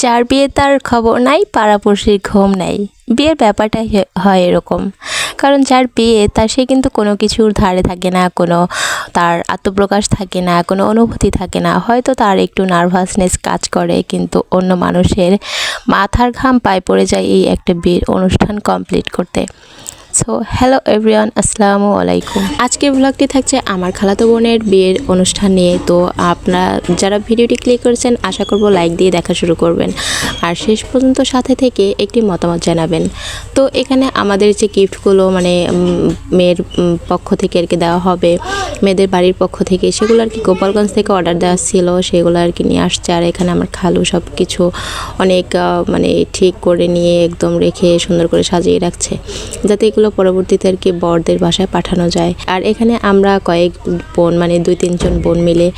যার বিয়ে তার খবর নাই, পাড়াপড়শির ঘুম নাই। বিয়ের ব্যাপারটাই হয় এরকম। কারণ যার বিয়ে তার সে কিন্তু কোনো কিছুর ধারে থাকে না, কোনো তার আত্মপ্রকাশ থাকে না, কোনো অনুভূতি থাকে না। হয়তো তার একটু নার্ভাসনেস কাজ করে, কিন্তু অন্য মানুষের মাথার ঘাম পায়ে পড়ে যায় এই একটা বিয়ের অনুষ্ঠান কমপ্লিট করতে। সো হ্যালো এভরিওয়ান, আসসালামু আলাইকুম। আজকের ব্লগটি থাকছে আমার খালাতো বোনের বিয়ের অনুষ্ঠান নিয়ে। তো আপনারা যারা ভিডিওটি ক্লিক করেছেন আশা করব লাইক দিয়ে দেখা শুরু করবেন আর শেষ পর্যন্ত সাথে থেকে একটি মতামত জানাবেন। তো এখানে আমাদের যে গিফটগুলো মানে মেয়ের পক্ষ থেকে আর কি দেওয়া হবে, মেয়েদের বাড়ির পক্ষ থেকে, সেগুলো আর কি গোপালগঞ্জ থেকে অর্ডার দেওয়া ছিল, সেগুলো আর কি নিয়ে আসছে। আর এখানে আমার খালু সব কিছু অনেক মানে ঠিক করে নিয়ে একদম রেখে সুন্দর করে সাজিয়ে রাখছে, যাতে এগুলো পরবর্তীতে আর কি বরদের বাসায় পাঠানো যায়। আর এখানে আমরা কয়েক বোন মানে 2-3 জন বোন মিলে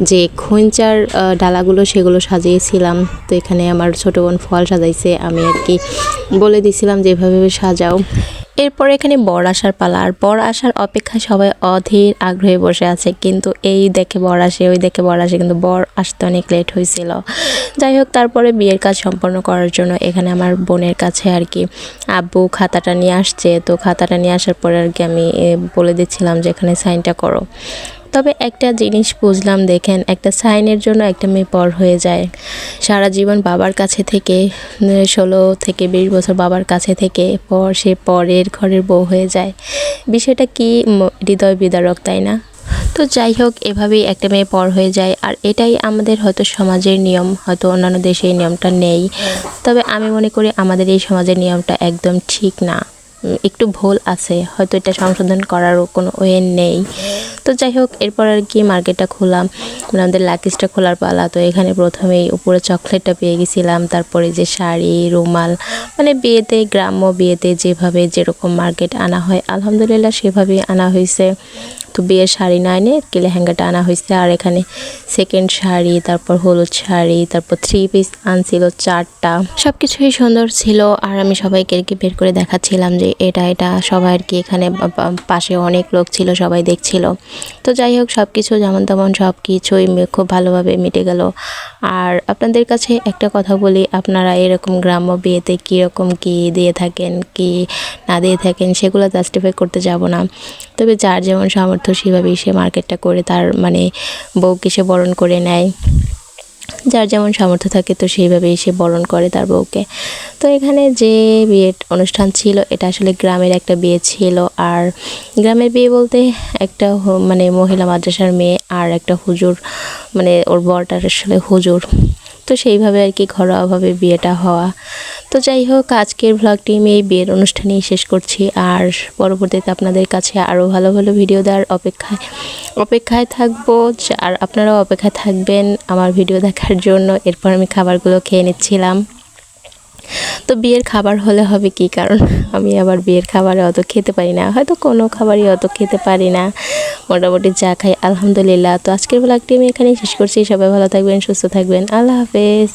যে খৈঞ্চার ডালাগুলো সেগুলো সাজিয়েছিলাম। তো এখানে আমার ছোট বোন ফল সাজাইছে, আমি আর কি বলে দিছিলাম যে এভাবে সাজাও। এরপর এখানে বর আসার পালা। আর বর আসার অপেক্ষায় সবাই অধীর আগ্রহে বসে আছে, কিন্তু এই দেখে বর আসে, ওই দেখে বর আসে, কিন্তু বর আসতে অনেক লেট হয়েছিল। যাই হোক, তারপরে বিয়ের কাজ সম্পন্ন করার জন্য এখানে আমার বোনের কাছে আর কি আব্বু খাতাটা নিয়ে আসছে। তো খাতাটা নিয়ে আসার পরে আর কি আমি বলে দিচ্ছিলাম যে এখানে সাইনটা করো। তবে একটা জিনিস বুঝলাম, দেখেন, একটা সাইনের জন্য একটা মেয়ে পর হয়ে যায়। সারা জীবন বাবার কাছে থেকে 16 থেকে 20 বছর বাবার কাছে থেকে পর সে পরের ঘরের বউ হয়ে যায়। বিষয়টা কি হৃদয় বিদারক, তাই না? তো যাই হোক, এভাবেই একটা মেয়ে পর হয়ে যায়। আর এটাই আমাদের হয়তো সমাজের নিয়ম, হয়তো অন্যান্য দেশে এই নিয়মটা নেই। তবে আমি মনে করি আমাদের এই সমাজের নিয়মটা একদম ঠিক না, একটু ভুল আছে, হয়তো এটা সংশোধন করারও কোনো ওয়ে নেই। তো যাই হোক, এরপর আর কি মার্কেটটা খোলাম, মানে আমাদের লাকিজটা খোলার পালা। তো এখানে প্রথমেই উপরে চকলেটটা পেয়ে গেছিলাম, তারপরে যে শাড়ি, রুমাল, মানে বিয়েতে, গ্রাম্য বিয়েতে যেভাবে যেরকম মার্কেট আনা হয় আলহামদুলিল্লাহ সেভাবেই আনা হয়েছে। তো বিয়ের শাড়ি না এনে কি লেহেঙ্গাটা আনা হয়েছে। আর এখানে সেকেন্ড শাড়ি, তারপর হলুদ শাড়ি, তারপর 3 পিস আনছিল 4টা। সব কিছুই সুন্দর ছিল। আর আমি সবাইকে আর কি বের করে দেখাচ্ছিলাম যে এটা সবাই আর কি, এখানে পাশে অনেক লোক ছিল, সবাই দেখছিল। তো যাই হোক, সব কিছু যেমন তেমন সব কিছুই খুব ভালোভাবে মিটে গেল। আর আপনাদের কাছে একটা কথা বলি, আপনারা এরকম গ্রাম্য বিয়েতে কীরকম কী দিয়ে থাকেন, কি না দিয়ে থাকেন, সেগুলো জাস্টিফাই করতে যাব না। তবে যার যেমন সামর্থ্য সেভাবেই সে মার্কেটটা করে তার মানে বউকে সে বরণ করে নেয়। যার যেমন সামর্থ্য থাকে তো সেইভাবেই সে বরণ করে তার বউকে। তো এখানে যে বিয়ের অনুষ্ঠান ছিল এটা আসলে গ্রামের একটা বিয়ে ছিল। আর গ্রামের বিয়ে বলতে একটা মানে মহিলা মাদ্রাসার মেয়ে আর একটা হুজুর, মানে ওর বরটার আসলে হুজুর। তো সেইভাবে আর কি ঘরোয়াভাবে বিয়েটা হওয়া। তো যাই হোক, আজকের ভ্লগটি আমি এই বিয়ের অনুষ্ঠানেই শেষ করছি। আর পরবর্তীতে আপনাদের কাছে আরও ভালো ভালো ভিডিও দেওয়ার অপেক্ষায় থাকবো। আর আপনারাও অপেক্ষায় থাকবেন আমার ভিডিও দেখার জন্য। এরপর আমি খাবারগুলো খেয়ে নিচ্ছিলাম। তো বিয়ের খাবার হলে হবে কি, কারণ আমি আবার বিয়ের খাবারে অত খেতে পারি না, হয়তো কোনো খাবারই অত খেতে পারি না, মোটামুটি যা খাই আলহামদুলিল্লাহ। তো আজকের ভ্লগটি আমি এখানেই শেষ করছি। সবাই ভালো থাকবেন, সুস্থ থাকবেন, আল্লাহ হাফেজ।